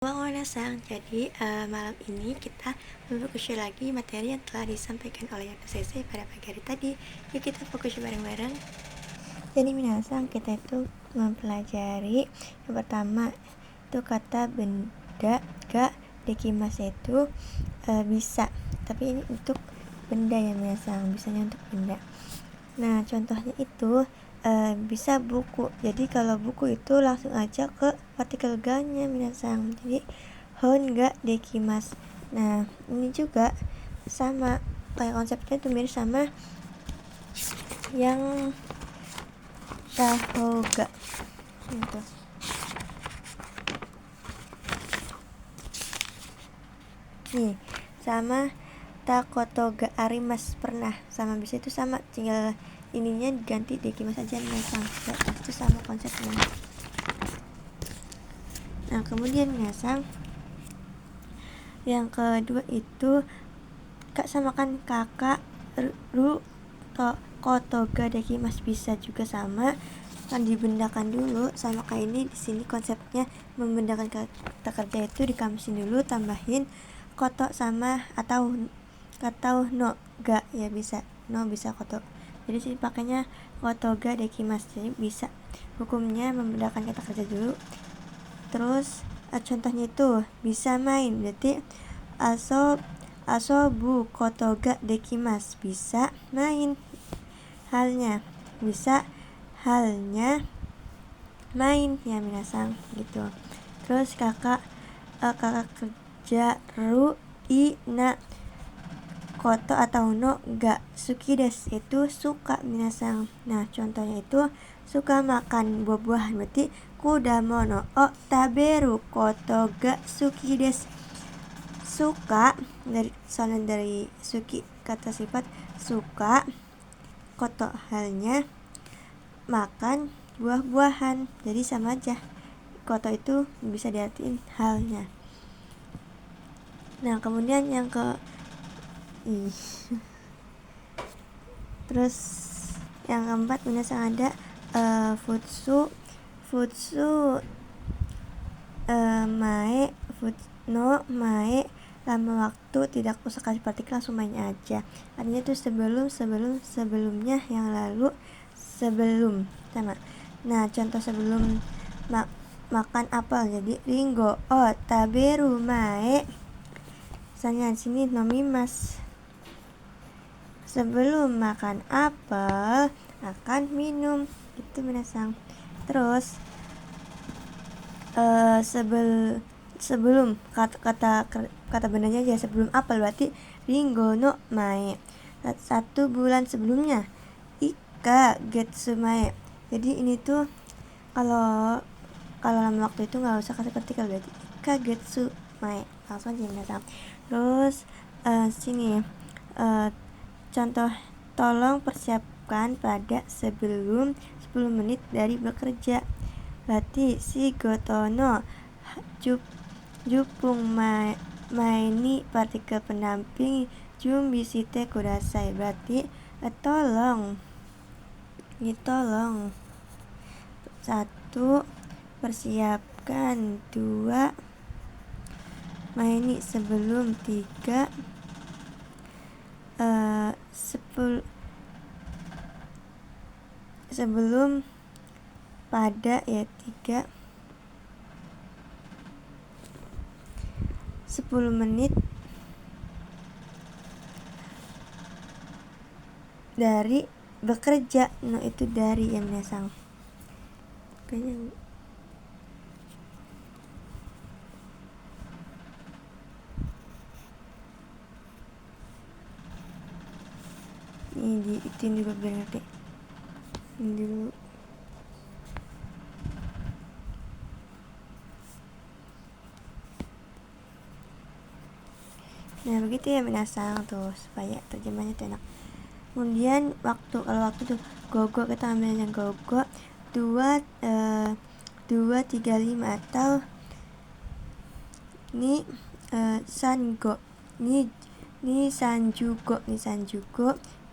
Sang. Jadi malam ini kita fokus lagi materi yang telah disampaikan oleh Sese pada pagi hari tadi. Yuk kita fokus bareng-bareng. Jadi minasang, kita itu mempelajari yang pertama itu kata benda ga dekimasu itu bisa, tapi ini untuk benda ya minasang, bisanya untuk benda. Nah contohnya itu bisa buku. Jadi kalau buku itu langsung aja ke partikel ga-nya minasang. Jadi hon ga dekimasu. Nah ini juga sama kayak konsepnya itu mirip sama yang tahoga gitu. Nih sama takotoga arimas, pernah, sama bisa itu sama, tinggal ininya diganti dekimasu aja minasang. Itu sama konsepnya. Nah kemudian minasang, yang kedua itu kak samakan kakak ru to kotoga dekimasu, bisa juga sama kan dibendakan dulu sama kayak ini. Di sini konsepnya membendakan kata kerja itu dikamisin dulu, tambahin koto sama atau no ga ya, bisa no bisa koto. Jadi sini pakainya kotoga dekimasu, jadi bisa hukumnya membedakan kata kerja dulu. Terus contohnya itu bisa main, berarti asobu kotoga dekimasu, bisa main. Halnya bisa halnya main ya minasang gitu. Terus kakak kerja ru i na koto atau no ga suki desu, itu suka minasang. Nah contohnya itu suka makan buah-buahan, berarti kudamono o taberu koto ga suki desu. Suka dari suki kata sifat suka, koto halnya makan buah-buahan, jadi sama aja, koto itu bisa diartiin halnya. Nah kemudian yang terus yang keempat minasang ada futsu mae no mae, lama waktu, tidak usah kasih partikel, langsung main aja. Artinya itu sebelumnya, yang lalu sebelum sama. Nah contoh sebelum makan apel, jadi ringo o taberu mae, misalnya sini nomimas, sebelum makan apel akan minum, itu minasang. Terus sebelum kata bendanya aja, sebelum apel berarti ringo no mae, 1 bulan sebelumnya, ika getsu mae. Jadi ini tuh kalau lama waktu itu nggak usah kasih partikel, berarti ika getsu mae, langsung aja minasang. Terus sini contoh, tolong persiapkan pada sebelum 10 menit dari bekerja, berarti shigoto jupung maini partikel pendamping jumbi shite kudasai, berarti tolong 1 persiapkan, 2 maini sebelum, 3 sebelum pada ya, 3 10 menit dari bekerja. No itu dari yang minasang. Kayaknya ini diitin dulu biar ngerti. Ini dulu. Nah begitu ya minasang, tuh supaya terjemahnya tuh enak. Kemudian kalau waktu tuh gogo, kita ambil yang gogo 2 3 5, atau ni sango, ni sanjugo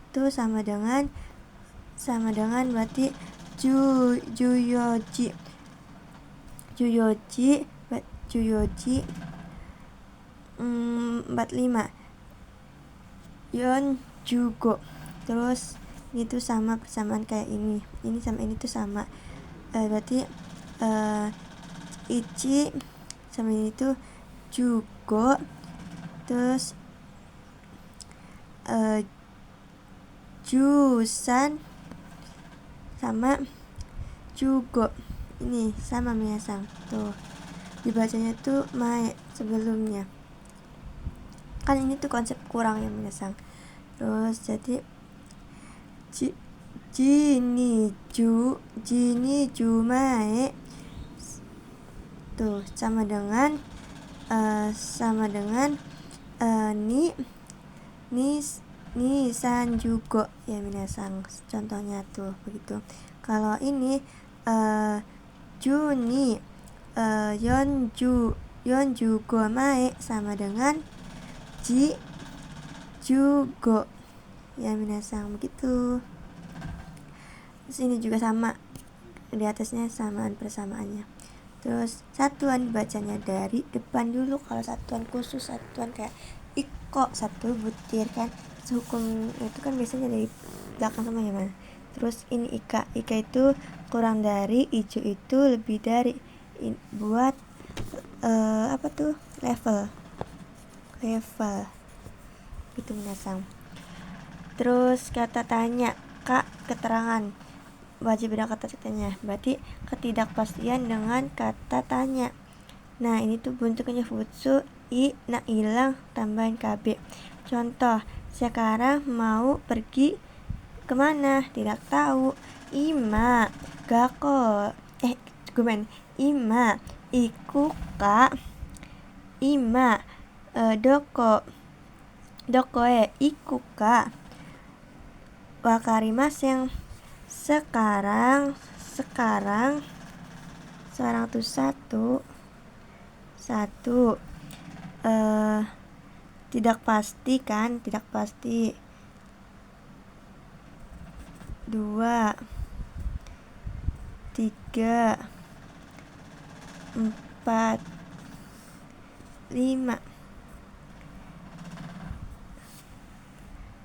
itu sama dengan berarti juyoji Juyoji 45 Yon Jugo. Terus ini tuh sama persamaan kayak ini sama ini tuh sama, berarti Ichi sama ini tuh Jugo. Terus Jusan sama Jugo ini sama minasang, tuh dibacanya tuh mae sebelumnya, kan ini tuh konsep kurang ya minasang. Terus jadi Jini Ju mae tuh sama dengan ni san jugo ya minasang, contohnya tuh begitu. Kalau ini Juni yon jugo mae sama dengan ji jugo ya minasang, begitu. Terus ini juga sama, di atasnya samaan persamaannya. Terus satuan dibacanya dari depan dulu. Kalau satuan khusus, satuan kayak iko, satu butir kan, hukum itu kan biasanya dari belakang sama ya mana. Terus ini ika itu kurang dari, ijo itu lebih dari, buat apa tuh, level gitu minasang. Terus kata tanya, kak, keterangan wajib ada kata tanya, berarti ketidakpastian dengan kata tanya. Nah ini tuh bentuknya futsu i na ilang tambahin kb. Contoh, sekarang mau pergi kemana? Tidak tahu. Ima gako ima iku ka ima doko iku ka wakarimasen. Sekarang tuh satu tidak pasti kan, tidak pasti. 2 3 4 5.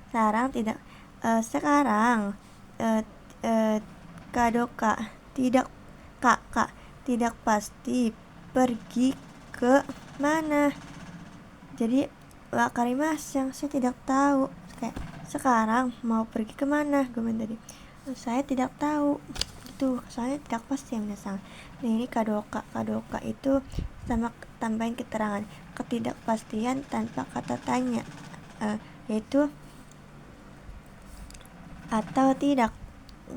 Sekarang tidak sekarang kadoka tidak, kakak tidak pasti pergi ke mana. Jadi wakarimasen, saya tidak tahu, kayak sekarang mau pergi kemana tadi, saya tidak tahu gitu, soalnya tidak pasti ya minasang. Nah ini kadoka itu sama tambahin keterangan ketidakpastian tanpa kata tanya, yaitu atau tidak.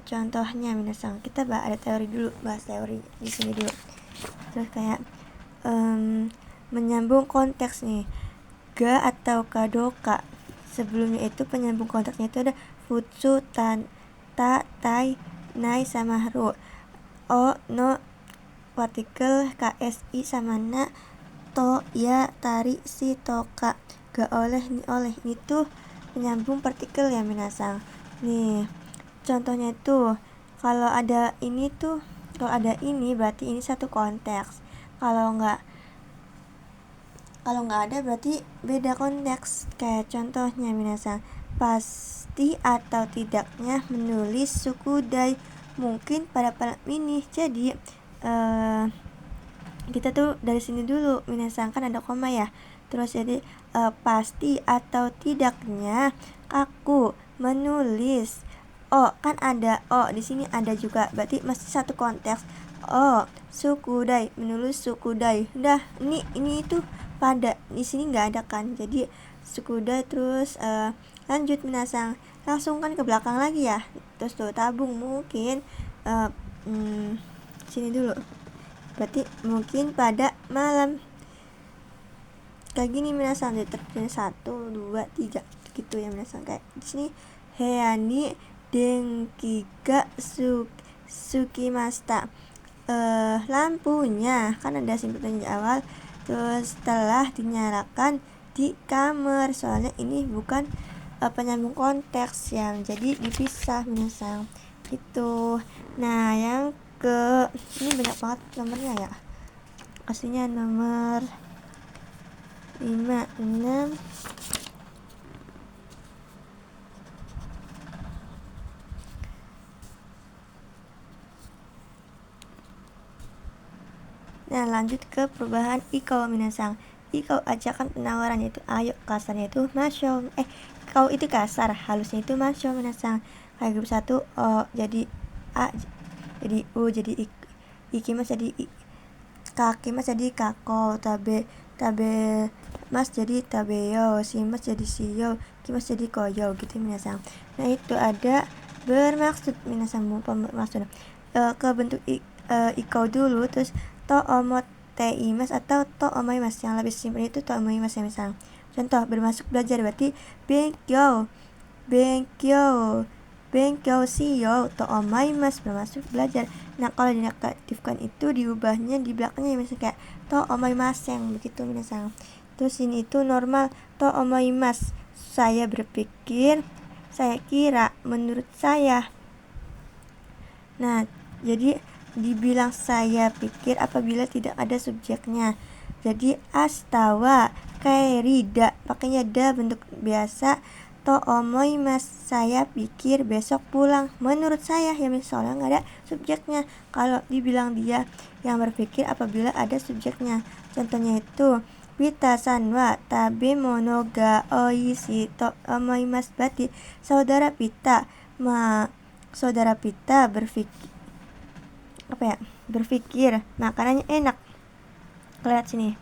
Contohnya minasang, kita bahas teori di sini dulu. Terus kayak menyambung konteks nih, ga atau kadoka. Sebelumnya itu penyambung konteksnya itu ada futsu, ta, tai, nai sama ru. O no partikel KSI sama na, to ya tari si toka, ga oleh ni oleh. Itu penyambung partikel ya minasang. Nih contohnya itu kalau ada ini berarti ini satu konteks. Kalau nggak ada berarti beda konteks. Kayak contohnya minasang, pasti atau tidaknya menulis sukudai mungkin pada malam ini. Jadi kita tuh dari sini dulu minasang, kan ada koma ya. Terus jadi pasti atau tidaknya aku menulis. Oh, kan ada oh di sini ada juga, berarti masih satu konteks. Oh, sukudai, menulis sukudai. Udah, ini itu pada di sini nggak ada kan. Jadi sukudai. Terus lanjut minasang, langsung kan ke belakang lagi ya. Terus tuh tabung mungkin sini dulu. Berarti mungkin pada malam. Kayak gini minasang, terjadi 1 2 3 gitu ya minasang. Kayak di sini heani denki ga sukimasta, lampunya kan ada simpulan di awal, terus setelah dinyalakan di kamar. Soalnya ini bukan penyambung konteks yang jadi dipisah minasang gitu. Nah yang ke ini banyak banget nomornya ya. aslinya nomor 56. Nah, lanjut ke perubahan ikau minasang. Ikau ajakan penawaran yaitu ayo, kasarnya itu masyo. Kau itu kasar, halusnya itu masyo minasang. Kayak grup 1 O jadi A, jadi U, jadi iki mas jadi kaki mas jadi kako, tabe mas jadi tabeyo, si mas jadi siyo, ki mas jadi koyo gitu minasang. Nah, itu ada bermaksud minasang, maksud ke bentuk ikau dulu, terus to omot mas atau to mas. Yang lebih simpel itu to mas ya misal. Contoh bermasuk belajar berarti benkyo siyo to mas bermasuk belajar. Nah, kalau dinegativekan itu diubahnya di belakangnya misalnya kayak to yang begitu minasang. Terus ini itu normal to mas, saya berpikir, saya kira, menurut saya. Nah, jadi dibilang saya pikir apabila tidak ada subjeknya. Jadi astawa kayak rida pakainya da bentuk biasa. To mas, saya pikir besok pulang. Menurut saya ya misalnya nggak ada subjeknya. Kalau dibilang dia yang berpikir apabila ada subjeknya. Contohnya itu Pita sanwa tabe mono ga oishi to mas, berarti saudara Pita berpikir makanannya enak. Lihat sini,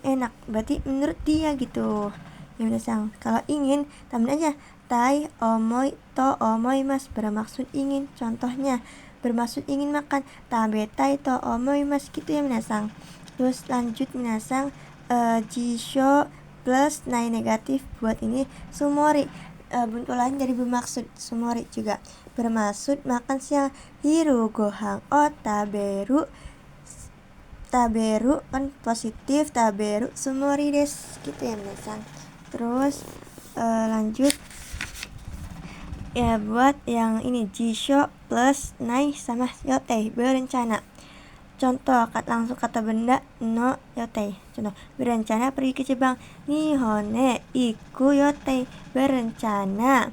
enak berarti menurut dia gitu ya minasang. Kalau ingin tambahin aja tai omoi to mas bermaksud ingin. Contohnya bermaksud ingin makan tabe tai to mas gitu ya minasang. Terus lanjut minasang, jisho plus nai negatif buat ini sumori, bentuk lain dari bermaksud. Sumori juga bermaksud makan siang. Hiru gohang o taberu kan positif, taberu sumori des gitu ya minasang. Terus lanjut ya buat yang ini jisho plus nai sama yotei berencana. Contoh langsung kata benda no yotei. Contoh berencana pergi ke Jepang. Nihone iku yotei, berencana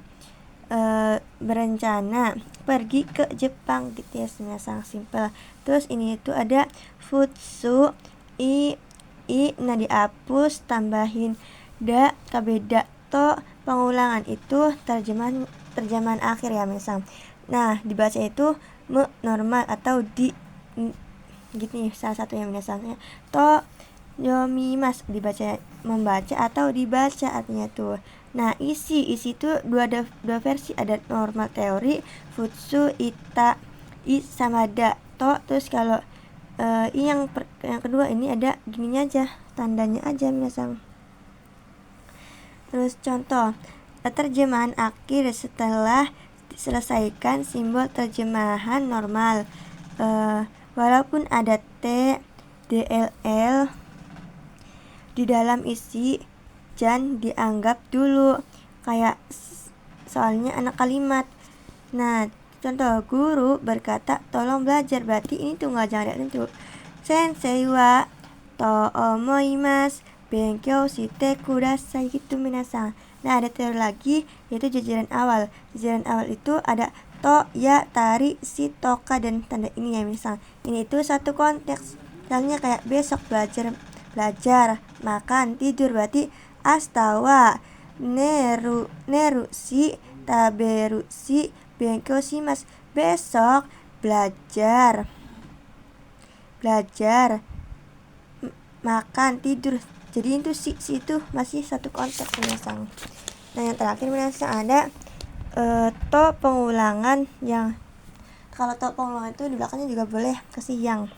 pergi ke Jepang gitu ya, sangat simpel. Terus ini itu ada futsu i nah dihapus tambahin da kabeda to pengulangan itu terjemahan akhir ya misal. Nah, dibaca itu normal atau di gitu nih salah satu yang misalnya to yomimas dibaca membaca atau dibaca artinya tuh. Nah, isi itu dua versi, ada normal teori futsu ita i sama da to. Terus kalau yang kedua ini ada gininya aja, tandanya aja minasang. Terus contoh terjemahan akhir setelah diselesaikan simbol terjemahan normal. Walaupun ada T, DLL di dalam isi, jangan dianggap dulu kayak soalnya anak kalimat. Nah, contoh guru berkata tolong belajar, berarti ini tunggal jangan ada itu. Sensei wa to omoimasu benkyou shite kudasai gitu minasang. Nah, ada teori lagi yaitu jajaran awal. Jajaran awal itu ada to, ya, tari, si, toka, dan tanda ini ya misal. Ini itu satu konteks. Misalnya kayak besok belajar, makan, tidur, berarti astawa neru si taberu si benkyou shimasu, besok belajar, makan, tidur. Jadi itu si itu masih satu konteks minasang. Nah, yang terakhir minasang ada to pengulangan, yang kalau to pengulangan itu di belakangnya juga boleh kasih yang.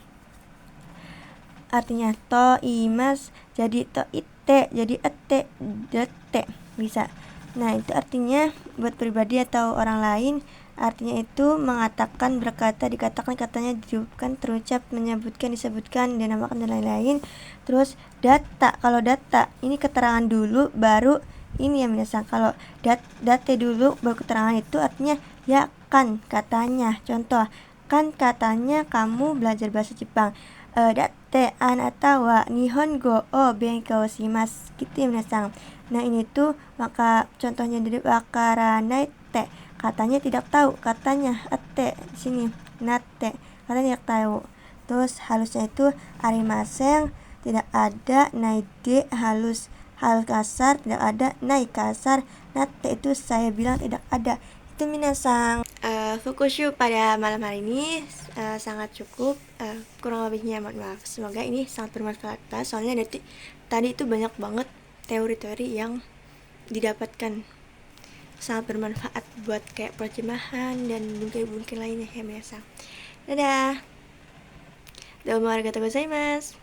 Artinya to imas jadi to ite jadi ete dete bisa. Nah, itu artinya buat pribadi atau orang lain, artinya itu mengatakan, berkata, dikatakan, katanya, diucapkan, terucap, menyebutkan, disebutkan, dinamakan, dan lain-lain. Terus data, kalau data ini keterangan dulu baru ini ya minasang. Kalau date dulu baru keterangan itu artinya ya kan katanya. Contoh Kan katanya kamu belajar bahasa Jepang. Datte anata wa nihongo o benkyou shimasu. Gitu ya minasang. Nah ini tuh maka contohnya dari wakaranai te. Katanya tidak tahu. Katanya ate di sini. Nate. Katanya tidak tahu. Terus halusnya itu arimasen, tidak ada. Naide halus. Hal kasar tidak ada. Nai kasar. Nate itu saya bilang tidak ada. Itu minasang. Fukushu pada malam hari ini sangat cukup. Kurang lebihnya mohon maaf. Semoga ini sangat bermanfaat, soalnya tadi itu banyak banget teori-teori yang didapatkan, sangat bermanfaat buat kayak perjemahan dan mungkin lainnya ya biasa. Dadah. Domo arigatou gozaimasu.